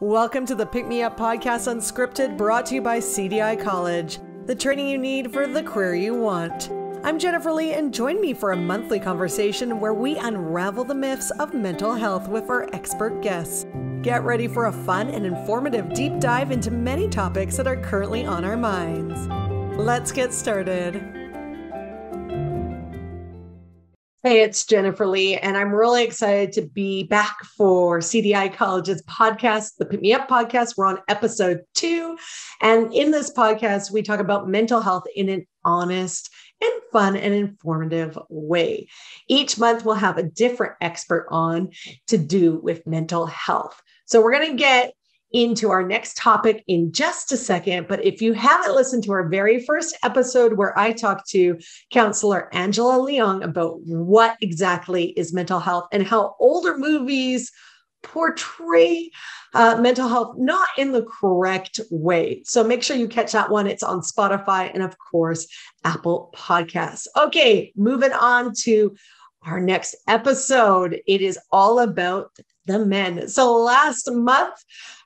Welcome to the Pick Me Up Podcast Unscripted, brought to you by CDI College, the training you need for the career you want. I'm Jennifer Lee, and join me for a monthly conversation where we unravel the myths of mental health with our expert guests. Get ready for a fun and informative deep dive into many topics that are currently on our minds. Let's get started. Hey, it's Jennifer Lee, and I'm really excited to be back for CDI College's podcast, the Pick Me Up podcast. We're on episode 2. And in this podcast, we talk about mental health in an honest and fun and informative way. Each month, we'll have a different expert on to do with mental health. So we're going to get into our next topic in just a second. But if you haven't listened to our very first episode where I talked to counselor Angela Leong about what exactly is mental health and how older movies portray mental health not in the correct way. So make sure you catch that one. It's on Spotify and, of course, Apple Podcasts. Okay, moving on to our next episode. It is all about the men. So last month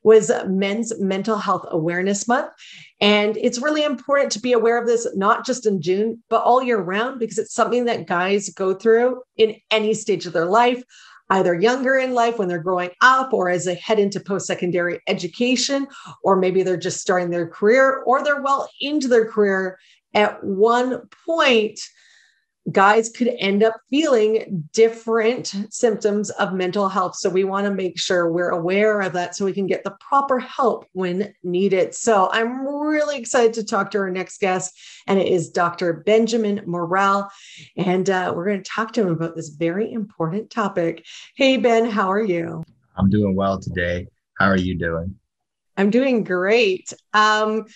was Men's Mental Health Awareness Month. And it's really important to be aware of this, not just in June, but all year round, because it's something that guys go through in any stage of their life, either younger in life when they're growing up or as they head into post-secondary education, or maybe they're just starting their career or they're well into their career. At one point, guys could end up feeling different symptoms of mental health. So we want to make sure we're aware of that so we can get the proper help when needed. So I'm really excited to talk to our next guest, and it is Dr. Benjamin Morrell. And we're going to talk to him about this very important topic. Hey, Ben, how are you? I'm doing well today. How are you doing? I'm doing great. Of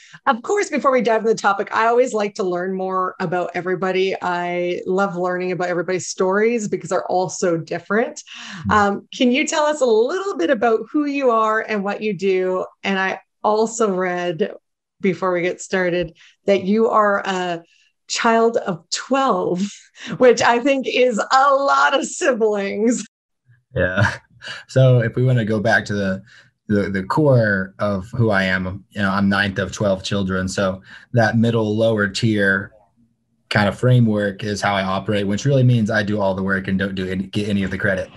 course, before we dive into the topic, I always like to learn more about everybody. I love learning about everybody's stories because they're all so different. Can you tell us a little bit about who you are and what you do? And I also read, before we get started, that you are a child of 12, which I think is a lot of siblings. Yeah. So if we want to go back to the core of who I am, I'm 9th of 12 children. So that middle lower tier kind of framework is how I operate, which really means I do all the work and don't get any of the credit.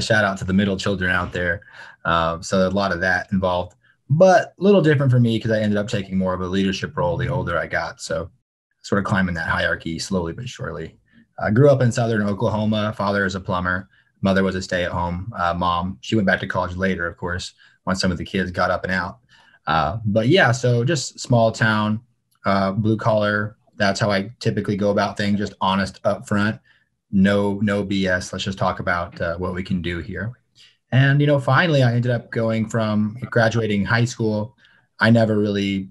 Shout out to the middle children out there. So a lot of that involved, but a little different for me because I ended up taking more of a leadership role the older I got. So sort of climbing that hierarchy slowly but surely. I grew up in Southern Oklahoma. Father is a plumber. Mother was a stay-at-home mom. She went back to college later, of course, once some of the kids got up and out. But yeah, so just small town, blue collar. That's how I typically go about things, just honest up front. No BS. Let's just talk about what we can do here. And, finally, I ended up going from graduating high school. I never really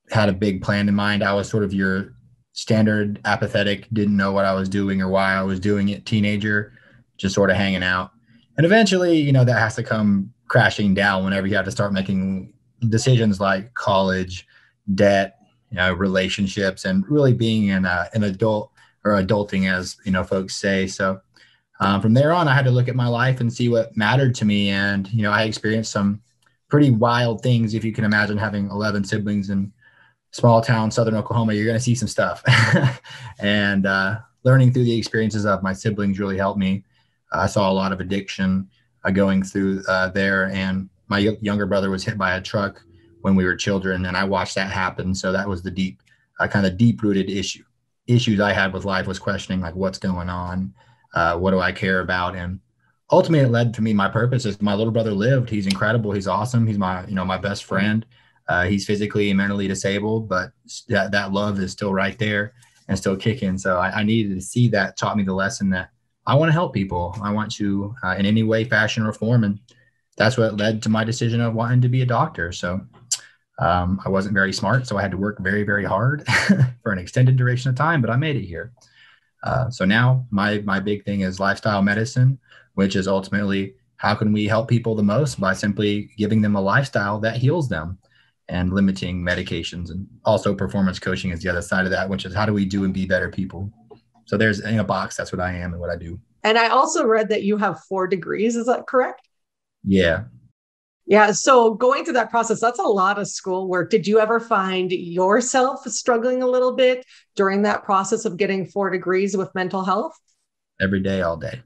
had a big plan in mind. I was sort of your standard apathetic, didn't know what I was doing or why I was doing it, teenager, just sort of hanging out. And eventually, that has to come crashing down whenever you have to start making decisions like college, debt, relationships, and really being an adult, or adulting, as folks say. So from there on, I had to look at my life and see what mattered to me. And I experienced some pretty wild things. If you can imagine having 11 siblings in small town Southern Oklahoma, you're going to see some stuff. And learning through the experiences of my siblings really helped me. I saw a lot of addiction going through there, and my younger brother was hit by a truck when we were children, and I watched that happen. So that was the deep-rooted issues I had with life, was questioning like, what's going on, what do I care about, and ultimately it led to me. My purpose is my little brother lived. He's incredible. He's awesome. He's my my best friend. He's physically and mentally disabled, but that love is still right there and still kicking. So I needed to see that. Taught me the lesson that I want to help people. I want to, in any way, fashion, or form. And that's what led to my decision of wanting to be a doctor. So I wasn't very smart, so I had to work very, very hard for an extended duration of time, but I made it here. So now my big thing is lifestyle medicine, which is ultimately how can we help people the most by simply giving them a lifestyle that heals them and limiting medications. And also performance coaching is the other side of that, which is how do we do and be better people. So there's in a box, that's what I am and what I do. And I also read that you have 4 degrees. Is that correct? Yeah. Yeah. So going through that process, that's a lot of schoolwork. Did you ever find yourself struggling a little bit during that process of getting 4 degrees with mental health? Every day, all day.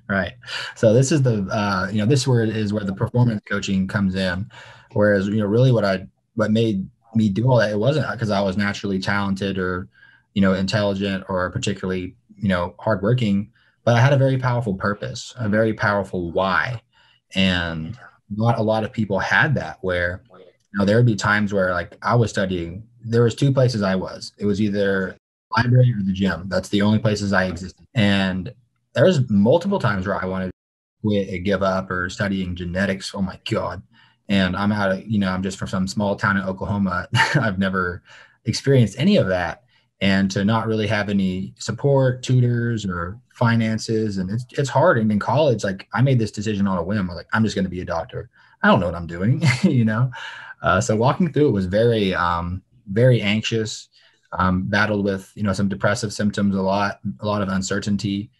Right. So this is this word is where the performance coaching comes in. Whereas, really what made me do all that, it wasn't because I was naturally talented or, intelligent or particularly, hardworking, but I had a very powerful purpose, a very powerful why. And not a lot of people had that, where, there would be times where like I was studying, there was two places I was. It was either library or the gym. That's the only places I existed. And there was multiple times where I wanted to quit and give up or studying genetics. Oh my God. And I'm just from some small town in Oklahoma. I've never experienced any of that. And to not really have any support, tutors or finances. And it's hard. And in college, like I made this decision on a whim. I was like, I'm just going to be a doctor. I don't know what I'm doing, So walking through it was very, very anxious. Battled with, some depressive symptoms, a lot of uncertainty,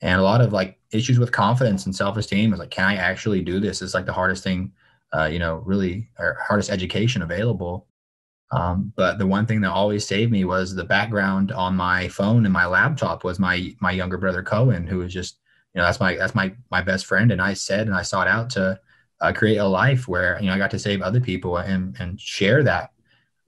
and a lot of like issues with confidence and self-esteem. I was like, can I actually do this? It's like the hardest thing, really, or hardest education available. But the one thing that always saved me was the background on my phone and my laptop was my younger brother, Cohen, who was just, that's my best friend. And I sought out to create a life where, I got to save other people and share that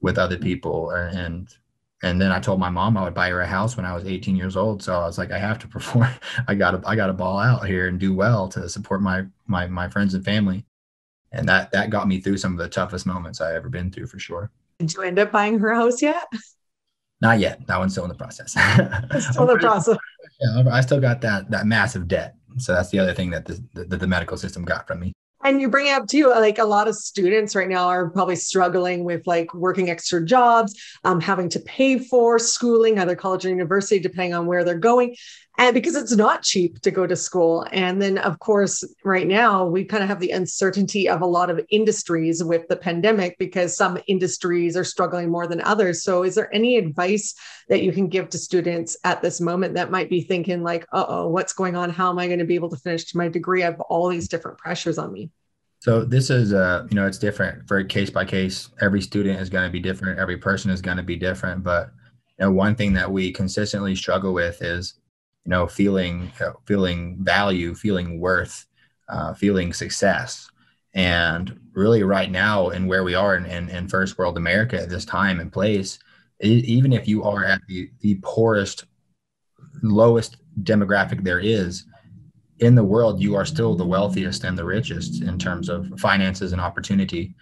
with other people. And then I told my mom I would buy her a house when I was 18 years old. So I was like, I have to perform. I got to ball out here and do well to support my friends and family. And that got me through some of the toughest moments I ever been through, for sure. Did you end up buying her house yet? Not yet. That one's still in the process. Still in the process. Yeah, I still got that massive debt. So that's the other thing that the medical system got from me. And you bring up too, like a lot of students right now are probably struggling with like working extra jobs, having to pay for schooling, either college or university, depending on where they're going. And because it's not cheap to go to school. And then, of course, right now, we kind of have the uncertainty of a lot of industries with the pandemic because some industries are struggling more than others. So is there any advice that you can give to students at this moment that might be thinking like, what's going on? How am I going to be able to finish my degree? I have all these different pressures on me. So this is, it's different for case by case. Every student is going to be different. Every person is going to be different. But one thing that we consistently struggle with is, feeling value, feeling worth, feeling success. And really right now and where we are in first world America at this time and place, even if you are at the poorest, lowest demographic there is in the world, you are still the wealthiest and the richest in terms of finances and opportunity.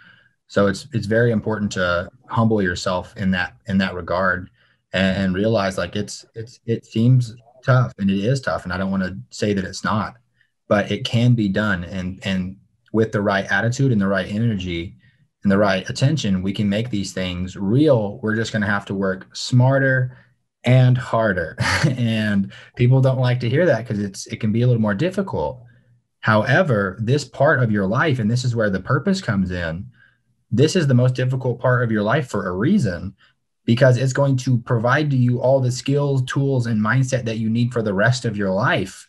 So it's very important to humble yourself in that regard and realize like it seems tough, and it is tough, and I don't want to say that it's not, but it can be done, and with the right attitude and the right energy and the right attention, we can make these things real. We're just going to have to work smarter and harder. And people don't like to hear that because it can be a little more difficult. However, this part of your life, and this is where the purpose comes in, this is the most difficult part of your life for a reason, because it's going to provide to you all the skills, tools, and mindset that you need for the rest of your life.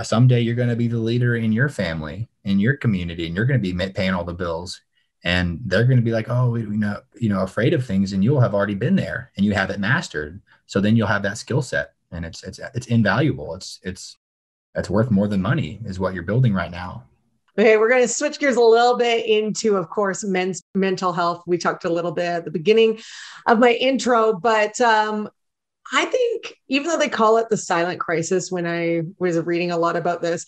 Someday you're going to be the leader in your family, in your community, and you're going to be paying all the bills. And they're going to be like, oh, afraid of things, and you'll have already been there and you have it mastered. So then you'll have that skill set, and it's invaluable. It's worth more than money, is what you're building right now. Okay, we're going to switch gears a little bit into, of course, men's mental health. We talked a little bit at the beginning of my intro, but I think even though they call it the silent crisis, when I was reading a lot about this,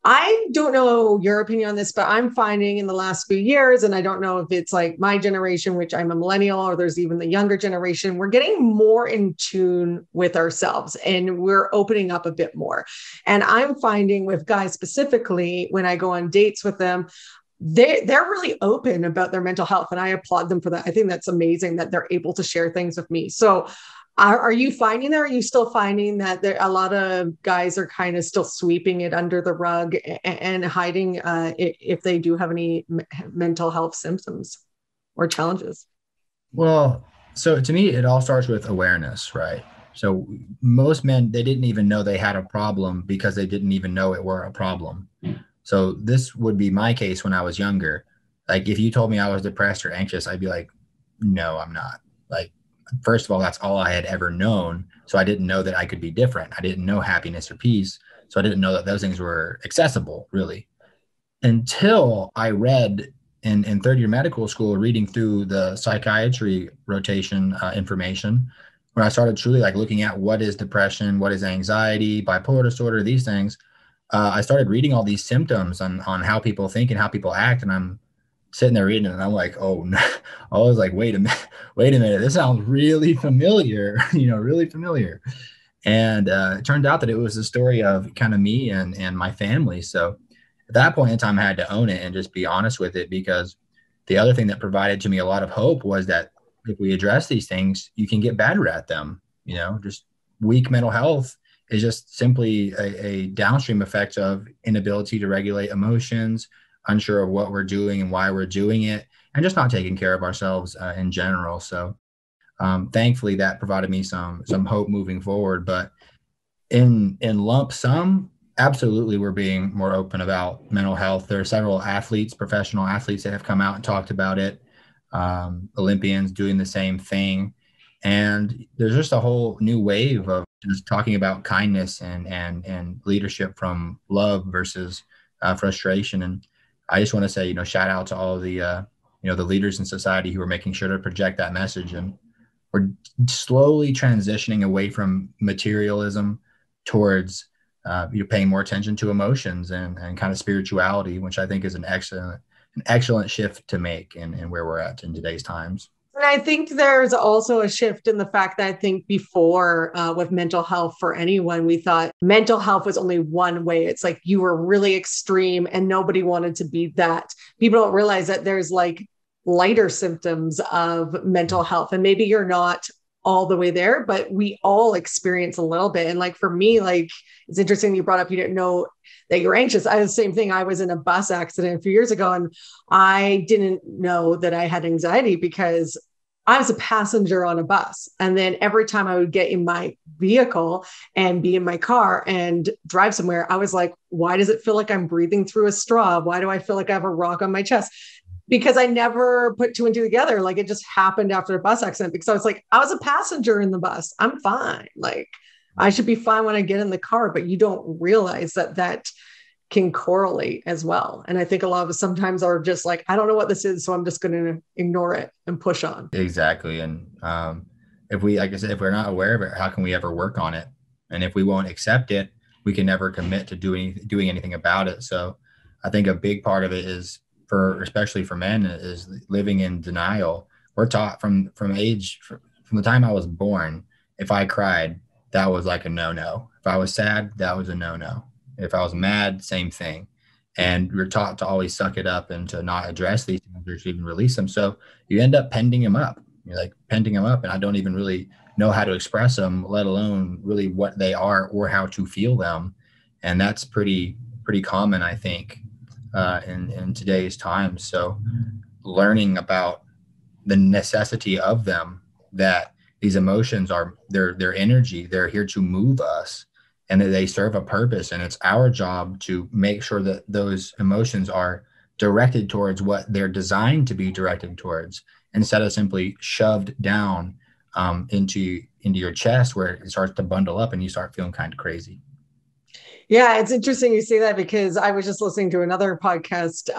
I don't know your opinion on this, but I'm finding in the last few years, and I don't know if it's like my generation, which I'm a millennial, or there's even the younger generation, we're getting more in tune with ourselves and we're opening up a bit more. And I'm finding with guys specifically, when I go on dates with them, they're really open about their mental health. And I applaud them for that. I think that's amazing that they're able to share things with me. So are you finding that? Are you still finding that a lot of guys are kind of still sweeping it under the rug and hiding if they do have any mental health symptoms or challenges? Well, so to me, it all starts with awareness, right? So most men, they didn't even know they had a problem because they didn't even know it were a problem. So this would be my case when I was younger. Like if you told me I was depressed or anxious, I'd be like, no, I'm not. Like, first of all, that's all I had ever known. So I didn't know that I could be different. I didn't know happiness or peace. So I didn't know that those things were accessible, really, until I read in third year medical school, reading through the psychiatry rotation information, when I started truly like looking at what is depression, what is anxiety, bipolar disorder, these things. I started reading all these symptoms on how people think and how people act. And I'm sitting there reading it and I'm like, oh no. I was like, wait a minute. This sounds really familiar, really familiar. And it turned out that it was the story of kind of me and my family. So at that point in time, I had to own it and just be honest with it, because the other thing that provided to me a lot of hope was that if we address these things, you can get better at them. Just weak mental health is just simply a downstream effect of inability to regulate emotions, unsure of what we're doing and why we're doing it, and just not taking care of ourselves in general. So thankfully that provided me some hope moving forward. But in lump sum, absolutely, we're being more open about mental health. There are several athletes, professional athletes, that have come out and talked about it. Olympians doing the same thing. And there's just a whole new wave of just talking about kindness and leadership from love versus frustration. And I just want to say, shout out to all of the leaders in society who are making sure to project that message. And we're slowly transitioning away from materialism towards paying more attention to emotions and kind of spirituality, which I think is an excellent shift to make in where we're at in today's times. And I think there's also a shift in the fact that I think before with mental health for anyone, we thought mental health was only one way. It's like you were really extreme and nobody wanted to be that. People don't realize that there's like lighter symptoms of mental health. And maybe you're not all the way there, but we all experience a little bit. And like for me, like it's interesting you brought up, you didn't know that you're anxious. I had the same thing. I was in a bus accident a few years ago and I didn't know that I had anxiety because I was a passenger on a bus. And then every time I would get in my vehicle and be in my car and drive somewhere, I was like, why does it feel like I'm breathing through a straw? Why do I feel like I have a rock on my chest? Because I never put two and two together. Like it just happened after a bus accident, because I was like, I was a passenger in the bus. I'm fine. Like I should be fine when I get in the car, but you don't realize that can correlate as well. And I think a lot of us sometimes are just like, I don't know what this is, so I'm just going to ignore it and push on. Exactly. And if we, like I said, if we're not aware of it, how can we ever work on it? And if we won't accept it, we can never commit to doing anything about it. So I think a big part of it is, especially for men, is living in denial. We're taught from the time I was born, if I cried, that was like a no-no. If I was sad, that was a no-no. If I was mad, same thing. And we're taught to always suck it up and to not address these things or to even release them. So you end up pending them up. You're like pending them up, and I don't even really know how to express them, let alone really what they are or how to feel them. And that's pretty common, I think, in today's times. So learning about the necessity of them, that these emotions are their energy, they're here to move us, and that they serve a purpose. And it's our job to make sure that those emotions are directed towards what they're designed to be directed towards, instead of simply shoved down into your chest, where it starts to bundle up and you start feeling kind of crazy. Yeah, it's interesting you say that, because I was just listening to another podcast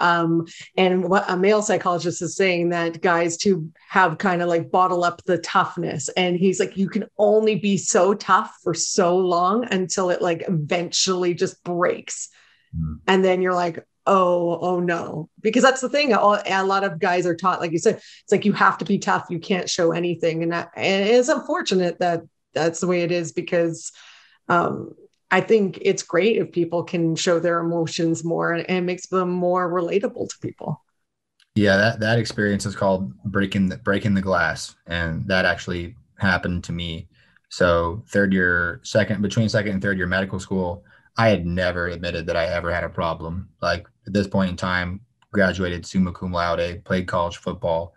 and what a male psychologist is saying, that guys to have kind of like bottle up the toughness. And he's like, you can only be so tough for so long until it like eventually just breaks. Mm-hmm. And then you're like, oh no, because that's the thing. A lot of guys are taught, like you said, it's like, you have to be tough. You can't show anything. And it's unfortunate that that's the way it is, because I think it's great if people can show their emotions more, and it makes them more relatable to people. Yeah, that experience is called breaking the glass, and that actually happened to me. So between second and third year medical school, I had never admitted that I ever had a problem. Like at this point in time, graduated summa cum laude, played college football,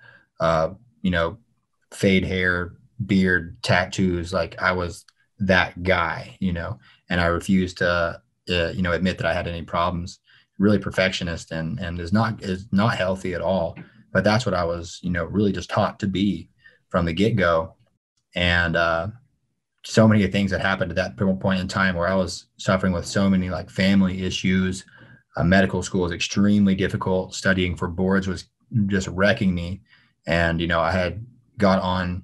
fade hair, beard, tattoos. Like I was that guy, and I refused to, admit that I had any problems. really perfectionist and is not healthy at all. But that's what I was, really just taught to be from the get-go. And so many things that happened at that point in time where I was suffering with so many like family issues. Medical school was extremely difficult. Studying for boards was just wrecking me. And, I had got on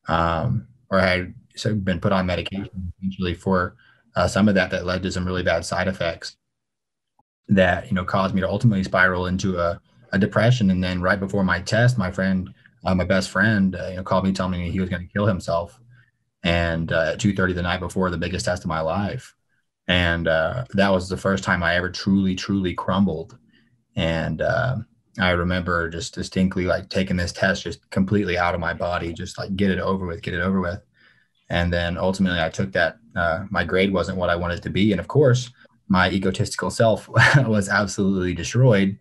or I had been put on medication essentially for some of that led to some really bad side effects that, caused me to ultimately spiral into a depression. And then right before my test, my best friend, called me telling me he was going to kill himself. And at 2:30 the night before the biggest test of my life. And that was the first time I ever truly, truly crumbled. And I remember just distinctly like taking this test just completely out of my body, just like get it over with. And then ultimately I took that, my grade wasn't what I wanted it to be. And of course, my egotistical self was absolutely destroyed.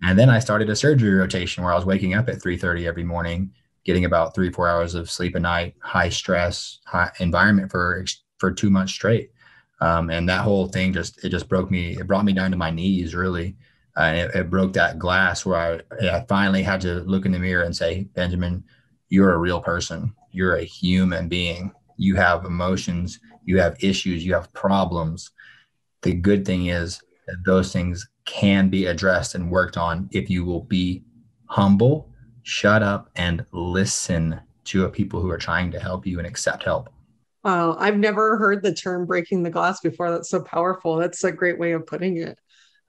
And then I started a surgery rotation where I was waking up at 3:30 every morning, getting about 3-4 hours of sleep a night, high stress, high environment for 2 months straight. And that whole thing it brought me down to my knees really. And it broke that glass where I finally had to look in the mirror and say, Benjamin, you're a real person. You're a human being. You have emotions, you have issues, you have problems. The good thing is that those things can be addressed and worked on if you will be humble, shut up, and listen to people who are trying to help you and accept help. Wow, I've never heard the term breaking the glass before. That's so powerful. That's a great way of putting it.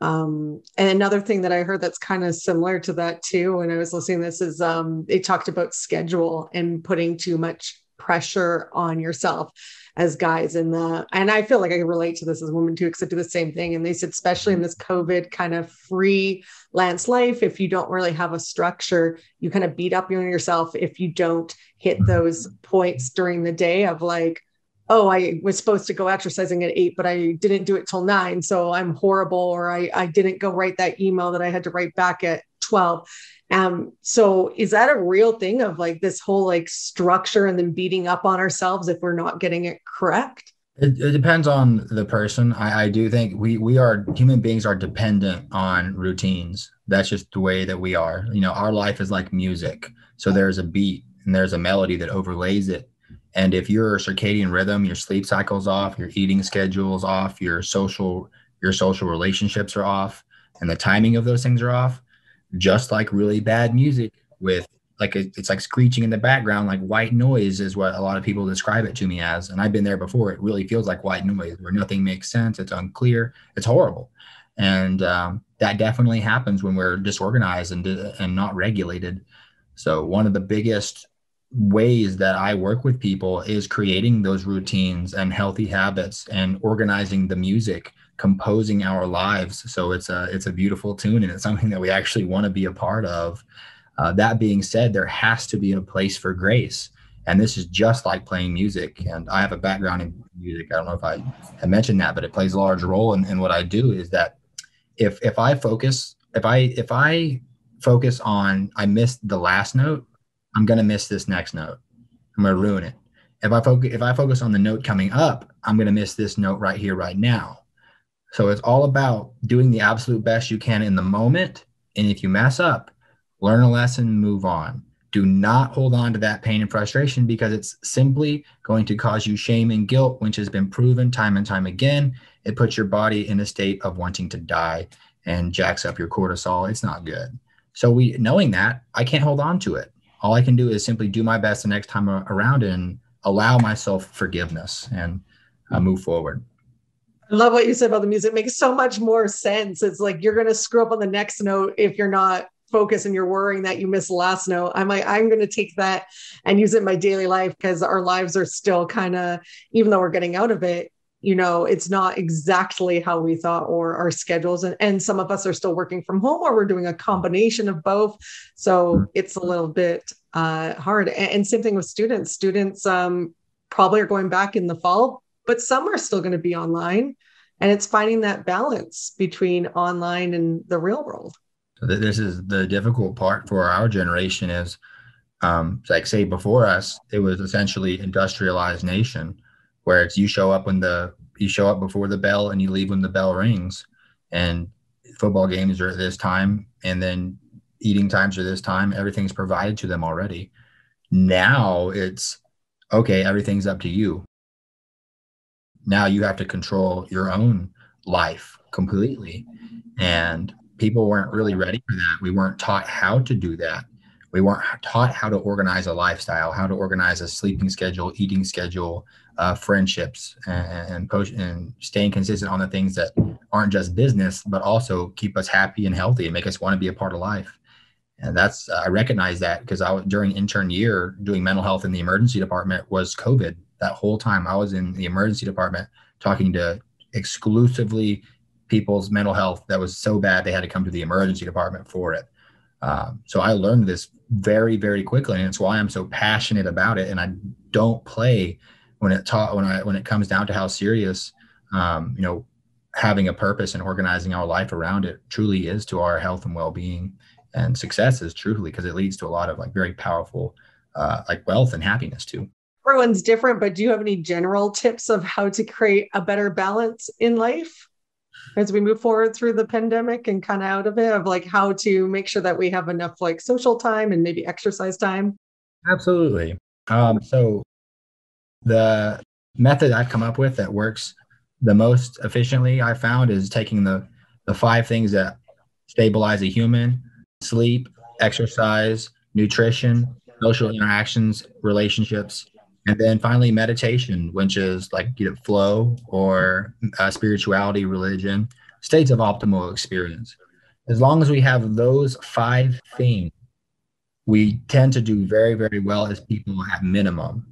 And another thing that I heard that's kind of similar to that too, when I was listening to this is they talked about schedule and putting too much pressure on yourself as guys. And I feel like I can relate to this as a woman too, because I do the same thing. And they said, especially in this COVID kind of freelance life, if you don't really have a structure, you kind of beat up on yourself if you don't hit those points during the day of like, oh, I was supposed to go exercising at 8, but I didn't do it till 9. So I'm horrible. Or I didn't go write that email that I had to write back at 12. So is that a real thing of like this whole like structure and then beating up on ourselves if we're not getting it correct? It depends on the person. I do think we are human beings are dependent on routines. That's just the way that we are. Our life is like music. So there's a beat and there's a melody that overlays it. And if your circadian rhythm, your sleep cycle's off, your eating schedule's off, your social relationships are off, and the timing of those things are off, just like really bad music with like it's like screeching in the background, like white noise is what a lot of people describe it to me as. And I've been there before. It really feels like white noise where nothing makes sense. It's unclear. It's horrible. And that definitely happens when we're disorganized and not regulated. So one of the biggest ways that I work with people is creating those routines and healthy habits and organizing the music, composing our lives. So it's a beautiful tune and it's something that we actually want to be a part of. That being said, there has to be a place for grace. And this is just like playing music. And I have a background in music. I don't know if I have mentioned that, but it plays a large role in what I do is that if I focus on, I missed the last note, I'm going to miss this next note. I'm going to ruin it. If I focus on the note coming up, I'm going to miss this note right here, right now. So it's all about doing the absolute best you can in the moment. And if you mess up, learn a lesson, move on. Do not hold on to that pain and frustration because it's simply going to cause you shame and guilt, which has been proven time and time again. It puts your body in a state of wanting to die and jacks up your cortisol. It's not good. So knowing that, I can't hold on to it. All I can do is simply do my best the next time around and allow myself forgiveness and move forward. I love what you said about the music. It makes so much more sense. It's like you're going to screw up on the next note if you're not focused and you're worrying that you missed the last note. I'm going to take that and use it in my daily life because our lives are still kind of, even though we're getting out of it, it's not exactly how we thought or our schedules. And some of us are still working from home or we're doing a combination of both. So it's a little bit hard. And same thing with students. Students probably are going back in the fall, but some are still going to be online. And it's finding that balance between online and the real world. So this is the difficult part for our generation is, like say before us, it was essentially industrialized nation where it's you show up before the bell and you leave when the bell rings. And football games are at this time, and then eating times are this time. Everything's provided to them already. Now it's okay, everything's up to you. Now you have to control your own life completely. And people weren't really ready for that. We weren't taught how to do that. We weren't taught how to organize a lifestyle, how to organize a sleeping schedule, eating schedule, friendships, and staying consistent on the things that aren't just business, but also keep us happy and healthy and make us want to be a part of life. And that's, I recognize that because I was during intern year doing mental health in the emergency department was COVID. That whole time I was in the emergency department talking to exclusively people's mental health that was so bad they had to come to the emergency department for it. So I learned this very, very quickly, and it's why I'm so passionate about it. And I don't play when it comes down to how serious, having a purpose and organizing our life around it truly is to our health and well-being and success is truly, because it leads to a lot of like very powerful, like wealth and happiness too. Everyone's different, but do you have any general tips of how to create a better balance in life as we move forward through the pandemic and kind of out of it, of like how to make sure that we have enough like social time and maybe exercise time? Absolutely. So the method I've come up with that works the most efficiently, I found, is taking the 5 things that stabilize a human: sleep, exercise, nutrition, social interactions, relationships, and then finally meditation, which is like flow or spirituality, religion, states of optimal experience. As long as we have those 5 things, we tend to do very, very well as people at minimum.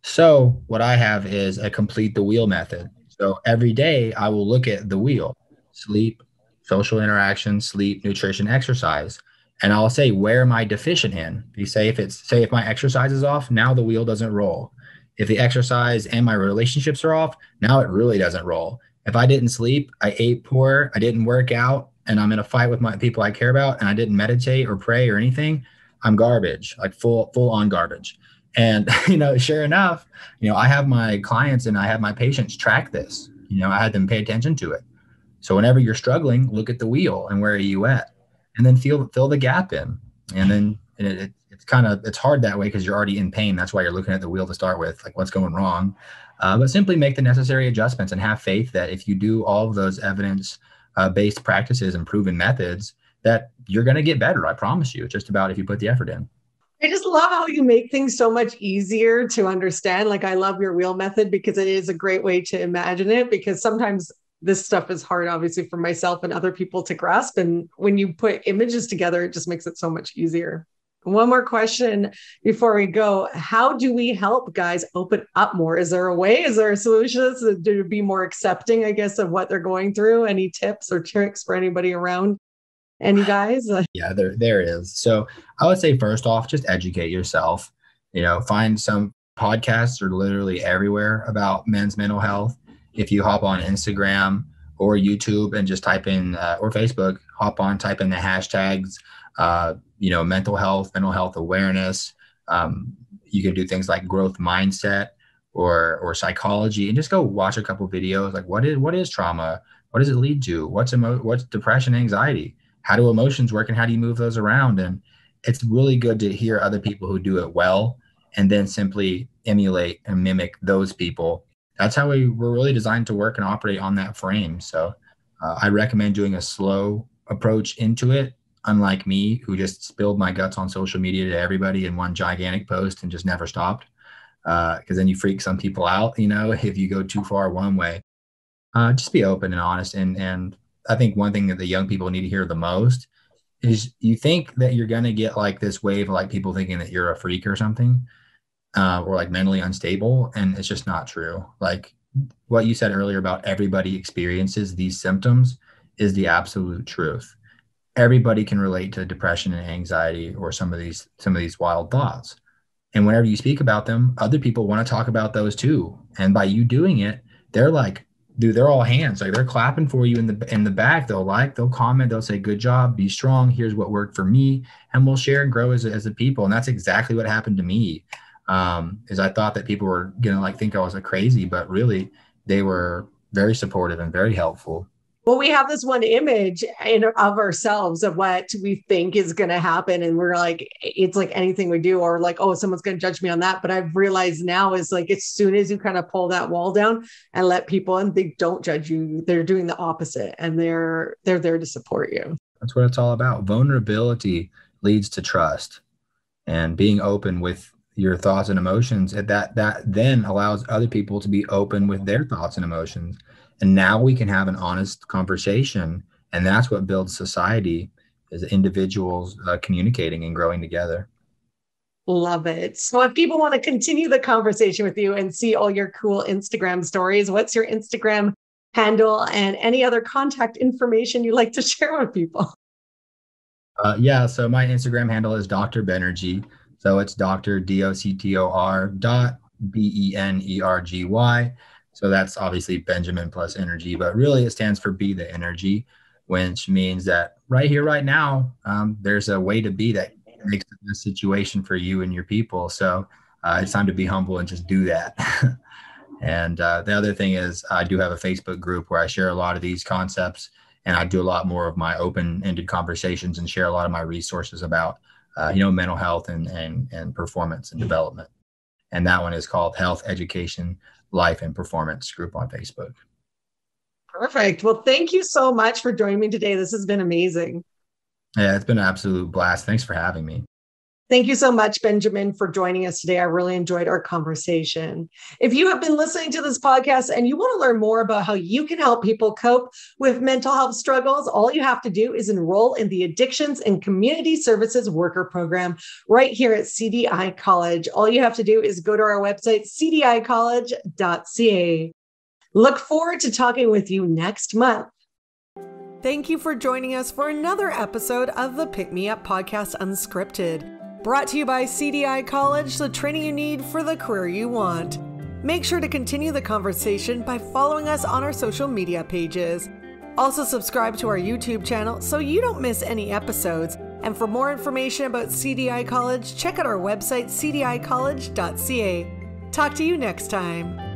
So what I have is a complete the wheel method. So every day I will look at the wheel: sleep, social interaction, sleep, nutrition, exercise. And I'll say, where am I deficient in? You say if my exercise is off, now the wheel doesn't roll. If the exercise and my relationships are off, now it really doesn't roll. If I didn't sleep, I ate poor, I didn't work out, and I'm in a fight with my people I care about, and I didn't meditate or pray or anything, I'm garbage, like full on garbage. And, sure enough, I have my clients and I have my patients track this. I had them pay attention to it. So whenever you're struggling, look at the wheel and where are you at? And then fill the gap in. And then it's hard that way because you're already in pain. That's why you're looking at the wheel to start with, like what's going wrong. But simply make the necessary adjustments and have faith that if you do all of those evidence-based practices and proven methods, that you're going to get better. I promise you. It's just about if you put the effort in. I just love how you make things so much easier to understand. Like I love your wheel method because it is a great way to imagine it, because sometimes this stuff is hard, obviously, for myself and other people to grasp. And when you put images together, it just makes it so much easier. One more question before we go. How do we help guys open up more? Is there a way? Is there a solution to be more accepting, I guess, of what they're going through? Any tips or tricks for anybody around? Any guys? Yeah, there is. So I would say first off, just educate yourself. Find some podcasts are literally everywhere about men's mental health. If you hop on Instagram or YouTube and just type in, or Facebook, type in the hashtags, mental health awareness. You can do things like growth mindset or psychology, and just go watch a couple videos. Like what is trauma? What does it lead to? What's depression, anxiety? How do emotions work and how do you move those around? And it's really good to hear other people who do it well and then simply emulate and mimic those people. That's how we're really designed to work and operate on that frame. So I recommend doing a slow approach into it, unlike me, who just spilled my guts on social media to everybody in one gigantic post and just never stopped. Because then you freak some people out, if you go too far one way. Just be open and honest. And I think one thing that the young people need to hear the most is you think that you're going to get like this wave of like people thinking that you're a freak or something, or like mentally unstable. And it's just not true. Like what you said earlier about everybody experiences these symptoms is the absolute truth. Everybody can relate to depression and anxiety or some of these wild thoughts. And whenever you speak about them, other people want to talk about those too. And by you doing it, they're like, dude, they're all hands. Like they're clapping for you in the back. They'll comment, they'll say, good job, be strong. Here's what worked for me. And we'll share and grow as a people. And that's exactly what happened to me. Is I thought that people were going to like think I was a crazy, but really they were very supportive and very helpful. Well, we have this one image of ourselves of what we think is going to happen. And we're like, it's like anything we do, or like, oh, someone's going to judge me on that. But I've realized now is like, as soon as you kind of pull that wall down and let people in, they don't judge you. They're doing the opposite, and they're there to support you. That's what it's all about. Vulnerability leads to trust, and being open with your thoughts and emotions, that then allows other people to be open with their thoughts and emotions. And now we can have an honest conversation. And that's what builds society, is individuals communicating and growing together. Love it. So if people want to continue the conversation with you and see all your cool Instagram stories, what's your Instagram handle and any other contact information you'd like to share with people? So my Instagram handle is Dr. Benergy. So it's Dr. DOCTOR.BENERGY. So that's obviously Benjamin plus energy, but really it stands for Be the Energy, which means that right here, right now, there's a way to be that makes the situation for you and your people. So it's time to be humble and just do that. And the other thing is I do have a Facebook group where I share a lot of these concepts, and I do a lot more of my open-ended conversations and share a lot of my resources about, mental health and performance and development. And that one is called Health, Education, Life, and Performance Group on Facebook. Perfect. Well, thank you so much for joining me today. This has been amazing. Yeah, it's been an absolute blast. Thanks for having me. Thank you so much, Benjamin, for joining us today. I really enjoyed our conversation. If you have been listening to this podcast and you want to learn more about how you can help people cope with mental health struggles, all you have to do is enroll in the Addictions and Community Services Worker Program right here at CDI College. All you have to do is go to our website, cdicollege.ca. Look forward to talking with you next month. Thank you for joining us for another episode of the Pick Me Up Podcast Unscripted. Brought to you by CDI College, the training you need for the career you want. Make sure to continue the conversation by following us on our social media pages. Also subscribe to our YouTube channel so you don't miss any episodes. And for more information about CDI College, check out our website, cdicollege.ca. Talk to you next time.